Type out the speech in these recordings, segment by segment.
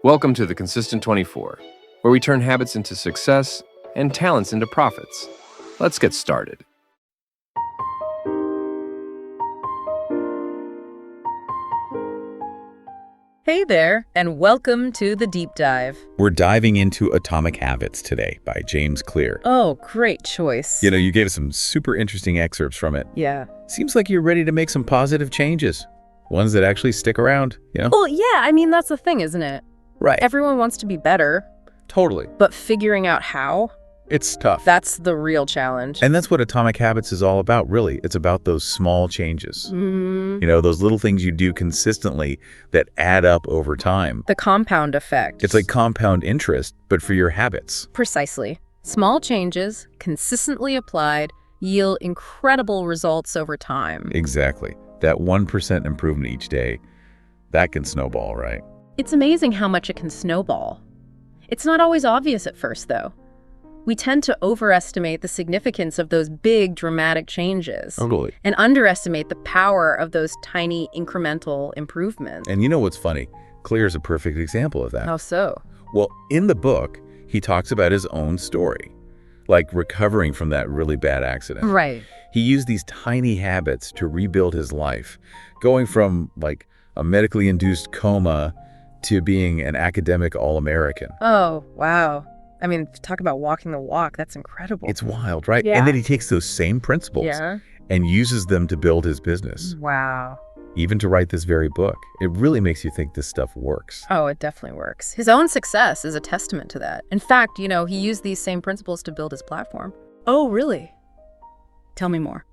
Welcome to the Consistent 24, where we turn habits into success and talents into profits. Let's get started. Hey there, and welcome to the Deep Dive. We're diving into Atomic Habits today by James Clear. Oh, great choice. You gave us some super interesting excerpts from it. Yeah. Seems like you're ready to make some positive changes. Ones that actually stick around, Well, yeah, that's the thing, isn't it? Right. Everyone wants to be better, Totally. but figuring out how, It's tough. that's the real challenge. And that's what Atomic Habits is all about, really. It's about those small changes. Those little things you do consistently that add up over time. The compound effect. It's like compound interest, but for your habits. Precisely. Small changes, consistently applied, yield incredible results over time. Exactly. That 1% improvement each day, that can snowball, right? It's amazing how much it can snowball. It's not always obvious at first, though. We tend to overestimate the significance of those big, dramatic changes. Totally. And underestimate the power of those tiny, incremental improvements. And you know what's funny? Clear's a perfect example of that. How so? Well, in the book, he talks about his own story, like recovering from that really bad accident. Right. He used these tiny habits to rebuild his life, going from like a medically induced coma to being an academic All-American. Oh, wow. Talk about walking the walk. That's incredible. It's wild, right? Yeah. And then he takes those same principles and uses them to build his business, Wow. even to write this very book. It really makes you think this stuff works. Oh, it definitely works. His own success is a testament to that. In fact, he used these same principles to build his platform. Oh, really? Tell me more.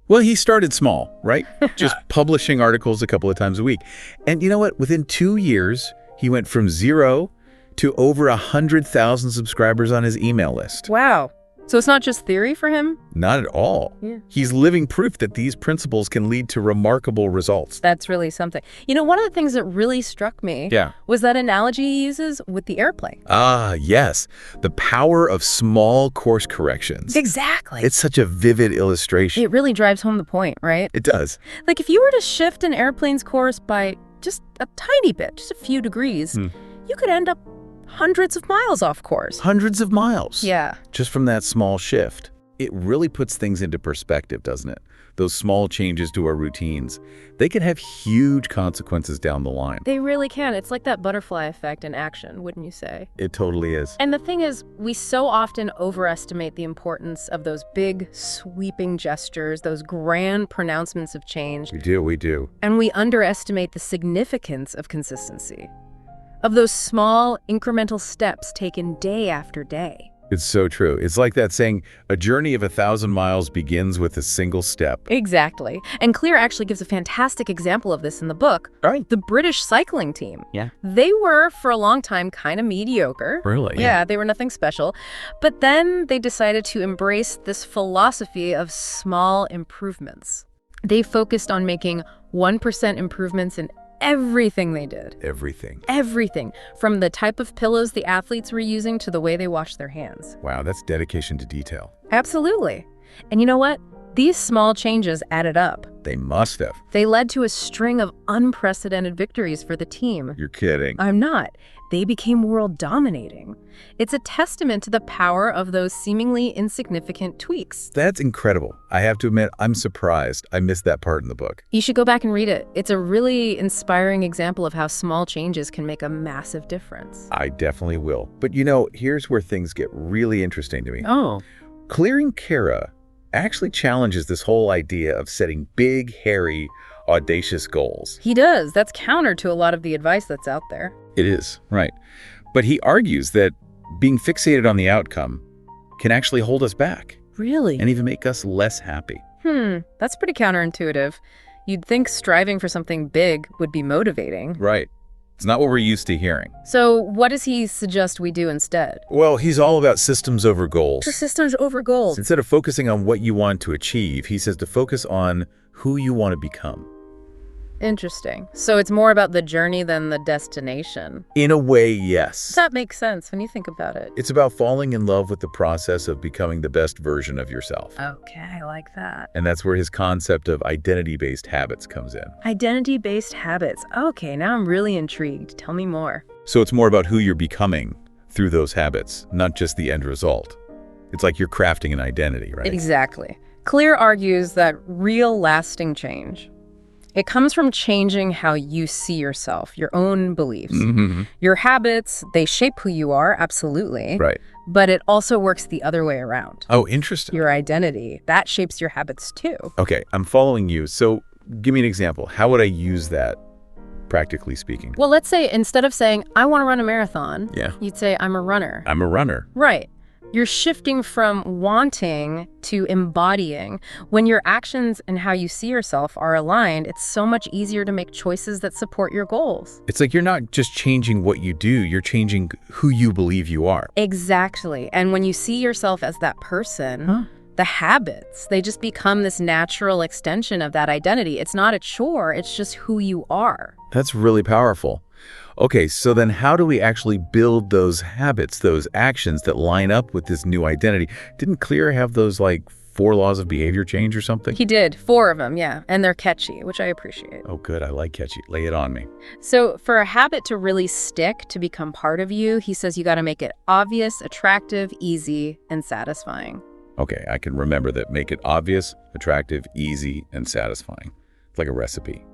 Well, he started small, right? Just publishing articles a couple of times a week. And you know what? Within 2 years, he went from 0 to over 100,000 subscribers on his email list. Wow. So it's not just theory for him? Not at all. Yeah. He's living proof that these principles can lead to remarkable results. That's really something. One of the things that really struck me was that analogy he uses with the airplane. Ah, yes. The power of small course corrections. Exactly. It's such a vivid illustration. It really drives home the point, right? It does. Like if you were to shift an airplane's course by just a tiny bit, just a few degrees, you could end up hundreds of miles off course. Hundreds of miles. Yeah. Just from that small shift. It really puts things into perspective, doesn't it? Those small changes to our routines, they can have huge consequences down the line. They really can. It's like that butterfly effect in action, wouldn't you say? It totally is. And the thing is, we so often overestimate the importance of those big, sweeping gestures, those grand pronouncements of change. We do. And we underestimate the significance of consistency, of those small, incremental steps taken day after day. It's so true. It's like that saying, a journey of 1,000 miles begins with a single step. Exactly. And Clear actually gives a fantastic example of this in the book. Right. The British cycling team. Yeah. They were, for a long time, kind of mediocre. Really? Yeah, they were nothing special. But then they decided to embrace this philosophy of small improvements. They focused on making 1% improvements in everything they did. Everything. Everything. From the type of pillows the athletes were using to the way they washed their hands. Wow, that's dedication to detail. Absolutely. And you know what? These small changes added up. They must have. They led to a string of unprecedented victories for the team. You're kidding. I'm not. They became world dominating. It's a testament to the power of those seemingly insignificant tweaks. That's incredible. I have to admit, I'm surprised I missed that part in the book. You should go back and read it. It's a really inspiring example of how small changes can make a massive difference. I definitely will. But here's where things get really interesting to me. Oh. Clearing Kara actually challenges this whole idea of setting big, hairy, audacious goals. He does. That's counter to a lot of the advice that's out there. It is, right. But he argues that being fixated on the outcome can actually hold us back. Really? And even make us less happy. That's pretty counterintuitive. You'd think striving for something big would be motivating. Right. It's not what we're used to hearing. So what does he suggest we do instead? Well, he's all about systems over goals. The systems over goals. Instead of focusing on what you want to achieve, he says to focus on who you want to become. Interesting. So it's more about the journey than the destination. In a way, yes. That makes sense when you think about it. It's about falling in love with the process of becoming the best version of yourself. Okay, I like that. And that's where his concept of identity-based habits comes in. Identity-based habits. Okay, now I'm really intrigued. Tell me more. So it's more about who you're becoming through those habits, not just the end result. It's like you're crafting an identity, right? Exactly. Clear argues that real lasting change, it comes from changing how you see yourself, your own beliefs. Mm-hmm. Your habits, they shape who you are, absolutely. Right. But it also works the other way around. Oh, interesting. Your identity, that shapes your habits too. Okay, I'm following you. So give me an example. How would I use that, practically speaking? Well, let's say instead of saying, I want to run a marathon, Yeah. you'd say, I'm a runner. I'm a runner. Right. You're shifting from wanting to embodying. When your actions and how you see yourself are aligned, it's so much easier to make choices that support your goals. It's like you're not just changing what you do, you're changing who you believe you are. Exactly. And when you see yourself as that person, the habits, they just become this natural extension of that identity. It's not a chore, it's just who you are. That's really powerful. Okay, so then how do we actually build those habits, those actions that line up with this new identity? Didn't Clear have those like 4 laws of behavior change or something? He did, 4 of them, yeah. And they're catchy, which I appreciate. Oh, good. I like catchy. Lay it on me. So for a habit to really stick, to become part of you, he says you got to make it obvious, attractive, easy, and satisfying. Okay, I can remember that. Make it obvious, attractive, easy, and satisfying. It's like a recipe.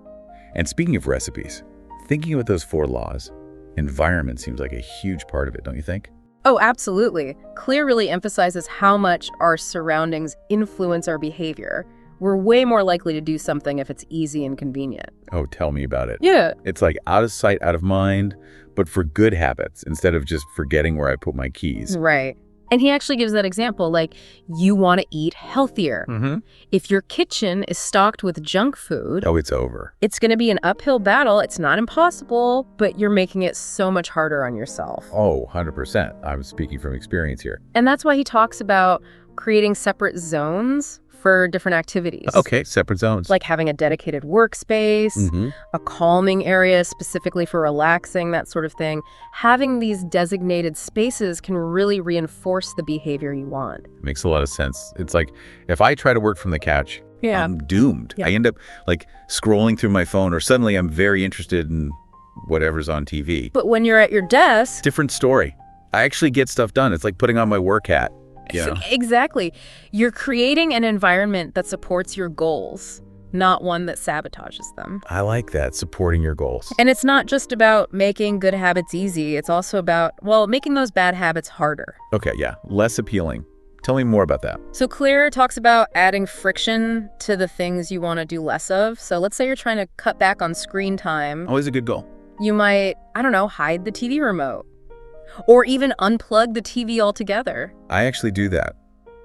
And speaking of recipes, thinking about those 4 laws, environment seems like a huge part of it, don't you think? Oh, absolutely. Clear really emphasizes how much our surroundings influence our behavior. We're way more likely to do something if it's easy and convenient. Oh, tell me about it. Yeah. It's like out of sight, out of mind, but for good habits instead of just forgetting where I put my keys. Right. And he actually gives that example, like, you want to eat healthier. Mm-hmm. If your kitchen is stocked with junk food, Oh, it's over. it's going to be an uphill battle. It's not impossible, but you're making it so much harder on yourself. Oh, 100%. I'm speaking from experience here. And that's why he talks about creating separate zones for different activities. Okay, separate zones. Like having a dedicated workspace, Mm-hmm. a calming area specifically for relaxing, that sort of thing. Having these designated spaces can really reinforce the behavior you want. Makes a lot of sense. It's like if I try to work from the couch, Yeah. I'm doomed. Yeah. I end up like scrolling through my phone, or suddenly I'm very interested in whatever's on TV. But when you're at your desk, Different story. I actually get stuff done. It's like putting on my work hat. so exactly, you're creating an environment that supports your goals, not one that sabotages them. I like that, supporting your goals. And it's not just about making good habits easy. It's also about, well, making those bad habits harder. Okay, yeah, less appealing. Tell me more about that. So Clear talks about adding friction to the things you want to do less of. So let's say you're trying to cut back on screen time. Always a good goal. You might, I don't know, hide the TV remote. Or even unplug the TV altogether. I actually do that.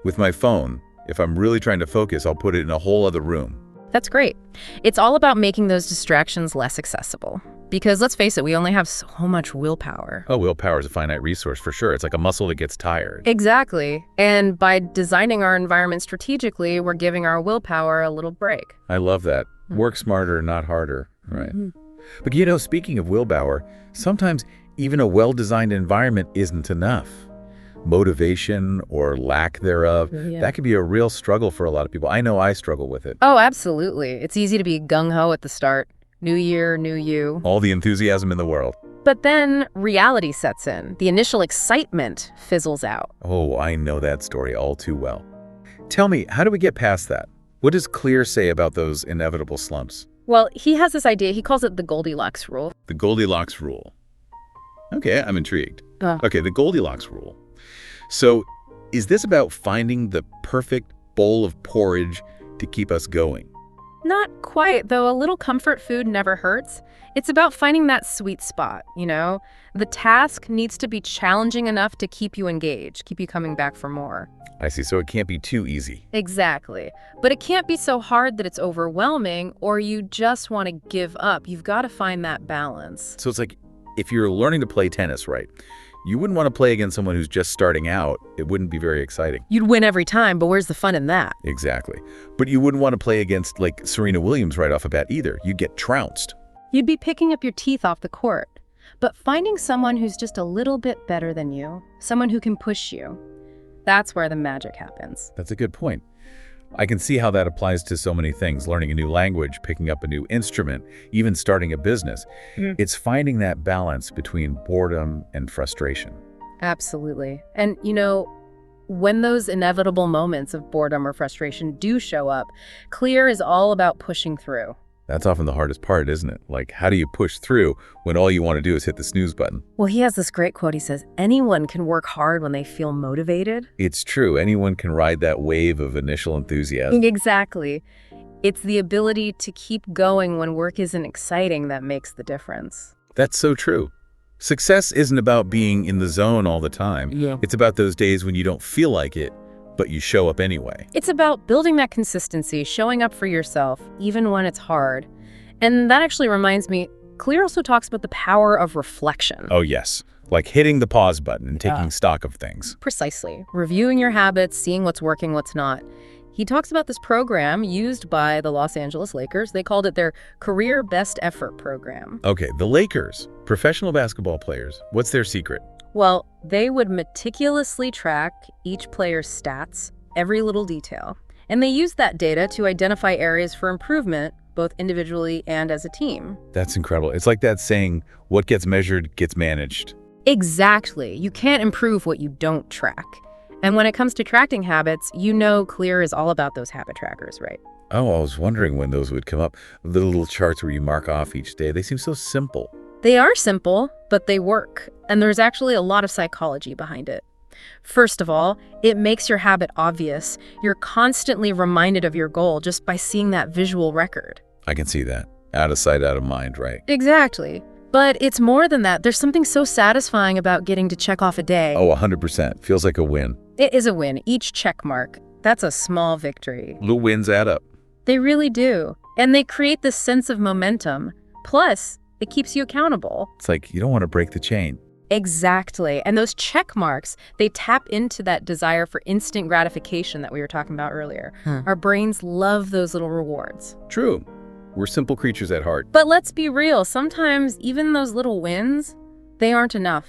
With my phone, if I'm really trying to focus, I'll put it in a whole other room. That's great. It's all about making those distractions less accessible. Because let's face it, we only have so much willpower. Oh, willpower is a finite resource for sure. It's like a muscle that gets tired. Exactly. And by designing our environment strategically, we're giving our willpower a little break. I love that. Work smarter, not harder. Right. But you know, speaking of willpower, sometimes even a well-designed environment isn't enough. Motivation or lack thereof, that could be a real struggle for a lot of people. I know I struggle with it. Oh, absolutely. It's easy to be gung-ho at the start. New year, new you. All the enthusiasm in the world. But then reality sets in. The initial excitement fizzles out. Oh, I know that story all too well. Tell me, how do we get past that? What does Clear say about those inevitable slumps? Well, he has this idea. He calls it the Goldilocks rule. The Goldilocks rule. Okay, I'm intrigued. Okay, the Goldilocks rule. So, is this about finding the perfect bowl of porridge to keep us going? Not quite, though. A little comfort food never hurts. It's about finding that sweet spot, you know? The task needs to be challenging enough to keep you engaged, keep you coming back for more. I see, so it can't be too easy. Exactly. But it can't be so hard that it's overwhelming or you just want to give up. You've got to find that balance. So it's like, if you're learning to play tennis, right, you wouldn't want to play against someone who's just starting out. It wouldn't be very exciting. You'd win every time, but where's the fun in that? Exactly. But you wouldn't want to play against, like, Serena Williams right off the bat either. You'd get trounced. You'd be picking up your teeth off the court. But finding someone who's just a little bit better than you, someone who can push you, that's where the magic happens. That's a good point. I can see how that applies to so many things, learning a new language, picking up a new instrument, even starting a business. It's finding that balance between boredom and frustration. Absolutely. And, when those inevitable moments of boredom or frustration do show up, Clear is all about pushing through. That's often the hardest part, isn't it? Like, how do you push through when all you want to do is hit the snooze button? Well, he has this great quote. He says, anyone can work hard when they feel motivated. It's true. Anyone can ride that wave of initial enthusiasm. Exactly. It's the ability to keep going when work isn't exciting that makes the difference. That's so true. Success isn't about being in the zone all the time. Yeah. It's about those days when you don't feel like it, but you show up anyway. It's about building that consistency, showing up for yourself, even when it's hard. And that actually reminds me, Clear also talks about the power of reflection. Oh, yes. Like hitting the pause button and taking stock of things. Precisely. Reviewing your habits, seeing what's working, what's not. He talks about this program used by the Los Angeles Lakers. They called it their Career Best Effort Program. Okay, the Lakers, professional basketball players. What's their secret? Well, they would meticulously track each player's stats, every little detail. And they used that data to identify areas for improvement, both individually and as a team. That's incredible. It's like that saying, what gets measured gets managed. Exactly. You can't improve what you don't track. And when it comes to tracking habits, Clear is all about those habit trackers, right? Oh, I was wondering when those would come up. The little charts where you mark off each day. They seem so simple. They are simple, but they work. And there's actually a lot of psychology behind it. First of all, it makes your habit obvious. You're constantly reminded of your goal just by seeing that visual record. I can see that. Out of sight, out of mind, right? Exactly. But it's more than that. There's something so satisfying about getting to check off a day. Oh, 100%. Feels like a win. It is a win. Each check mark, that's a small victory. Little wins add up. They really do. And they create this sense of momentum. Plus, it keeps you accountable. It's like you don't want to break the chain. Exactly. And those check marks, they tap into that desire for instant gratification that we were talking about earlier. Our brains love those little rewards. True. We're simple creatures at heart. But let's be real. Sometimes even those little wins, they aren't enough.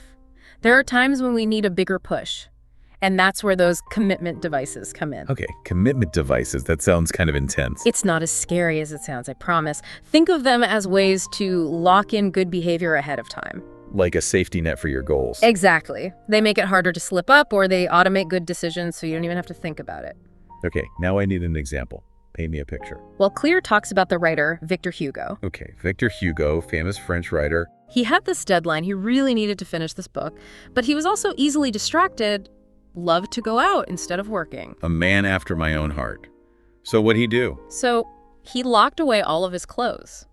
There are times when we need a bigger push. And that's where those commitment devices come in. Okay, commitment devices. That sounds kind of intense. It's not as scary as it sounds, I promise. Think of them as ways to lock in good behavior ahead of time. Like a safety net for your goals. Exactly. They make it harder to slip up, or they automate good decisions so you don't even have to think about it. Okay, now I need an example. Paint me a picture. Well, Clear talks about the writer Victor Hugo. Okay, Victor Hugo, famous French writer. He had this deadline. He really needed to finish this book, but he was also easily distracted, loved to go out instead of working. A man after my own heart. So what'd he do? So he locked away all of his clothes.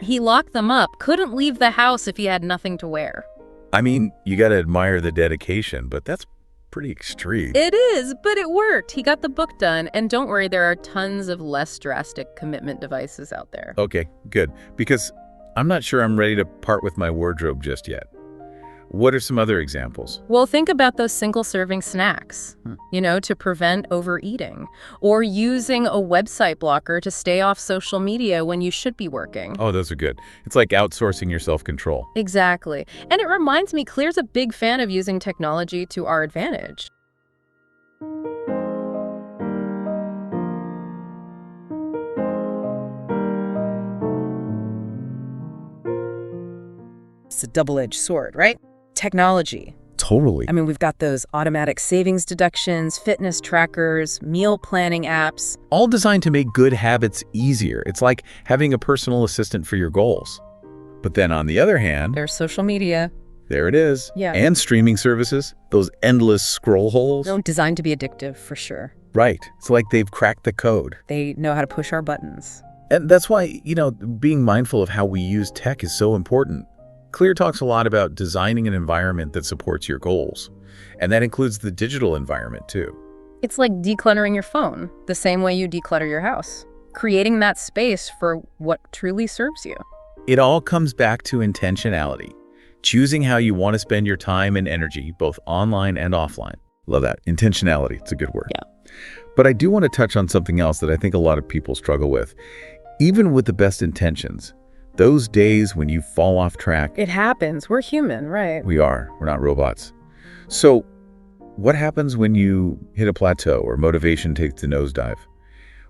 He locked them up, couldn't leave the house if he had nothing to wear. I mean, you gotta admire the dedication, but that's pretty extreme. It is, but it worked. He got the book done, and don't worry, there are tons of less drastic commitment devices out there. Okay, good. Because I'm not sure I'm ready to part with my wardrobe just yet. What are some other examples? Well, think about those single-serving snacks, to prevent overeating, or using a website blocker to stay off social media when you should be working. Oh, those are good. It's like outsourcing your self-control. Exactly. And it reminds me, Clear's a big fan of using technology to our advantage. It's a double-edged sword, right? Technology. Totally. I mean, we've got those automatic savings deductions, fitness trackers, meal planning apps. All designed to make good habits easier. It's like having a personal assistant for your goals. But then on the other hand, There's social media. there it is. Yeah. And streaming services, those endless scroll holes. Designed to be addictive, for sure. Right. It's like they've cracked the code. They know how to push our buttons. And that's why, being mindful of how we use tech is so important. Clear talks a lot about designing an environment that supports your goals. And that includes the digital environment, too. It's like decluttering your phone, the same way you declutter your house. Creating that space for what truly serves you. It all comes back to intentionality. Choosing how you want to spend your time and energy, both online and offline. Love that. Intentionality. It's a good word. Yeah. But I do want to touch on something else that I think a lot of people struggle with. Even with the best intentions, those days when you fall off track. It happens. We're human, right? We are. We're not robots. So what happens when you hit a plateau or motivation takes a nosedive?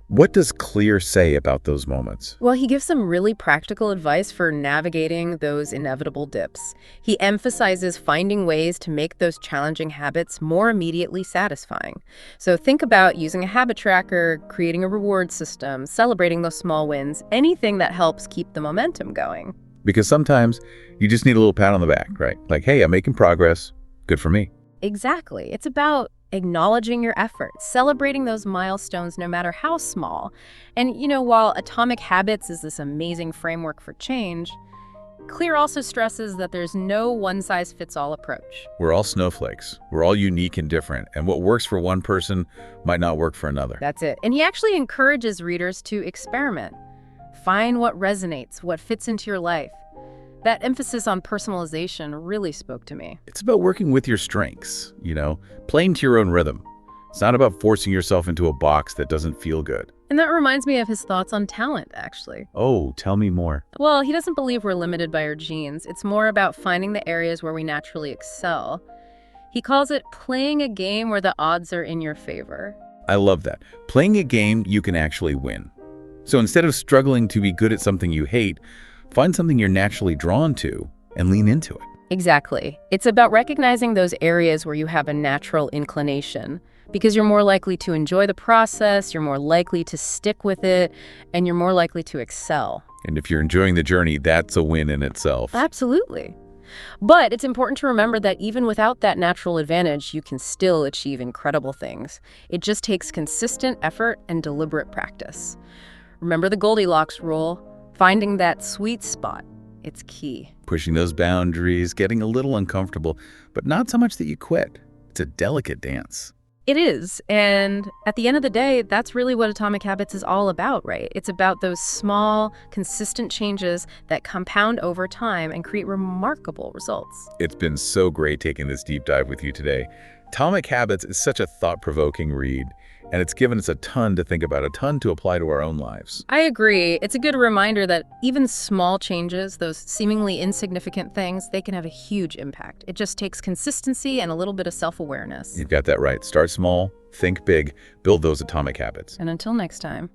What does Clear say about those moments? Well, he gives some really practical advice for navigating those inevitable dips. He emphasizes finding ways to make those challenging habits more immediately satisfying. So think about using a habit tracker, creating a reward system, celebrating those small wins, anything that helps keep the momentum going. Because sometimes you just need a little pat on the back, right? Like, hey, I'm making progress. Good for me. Exactly. It's about acknowledging your efforts, celebrating those milestones no matter how small. And, while Atomic Habits is this amazing framework for change, Clear also stresses that there's no one-size-fits-all approach. We're all snowflakes. We're all unique and different. And what works for one person might not work for another. That's it. And he actually encourages readers to experiment. Find what resonates, what fits into your life. That emphasis on personalization really spoke to me. It's about working with your strengths, playing to your own rhythm. It's not about forcing yourself into a box that doesn't feel good. And that reminds me of his thoughts on talent, actually. Oh, tell me more. Well, he doesn't believe we're limited by our genes. It's more about finding the areas where we naturally excel. He calls it playing a game where the odds are in your favor. I love that. Playing a game you can actually win. So instead of struggling to be good at something you hate, find something you're naturally drawn to and lean into it. Exactly. It's about recognizing those areas where you have a natural inclination, because you're more likely to enjoy the process, you're more likely to stick with it, and you're more likely to excel. And if you're enjoying the journey, that's a win in itself. Absolutely. But it's important to remember that even without that natural advantage, you can still achieve incredible things. It just takes consistent effort and deliberate practice. Remember the Goldilocks rule. Finding that sweet spot, it's key. Pushing those boundaries, getting a little uncomfortable, but not so much that you quit. It's a delicate dance. It is. And at the end of the day, that's really what Atomic Habits is all about, right? It's about those small, consistent changes that compound over time and create remarkable results. It's been so great taking this deep dive with you today. Atomic Habits is such a thought-provoking read, and it's given us a ton to think about, a ton to apply to our own lives. I agree. It's a good reminder that even small changes, those seemingly insignificant things, they can have a huge impact. It just takes consistency and a little bit of self-awareness. You've got that right. Start small, think big, build those atomic habits. And until next time.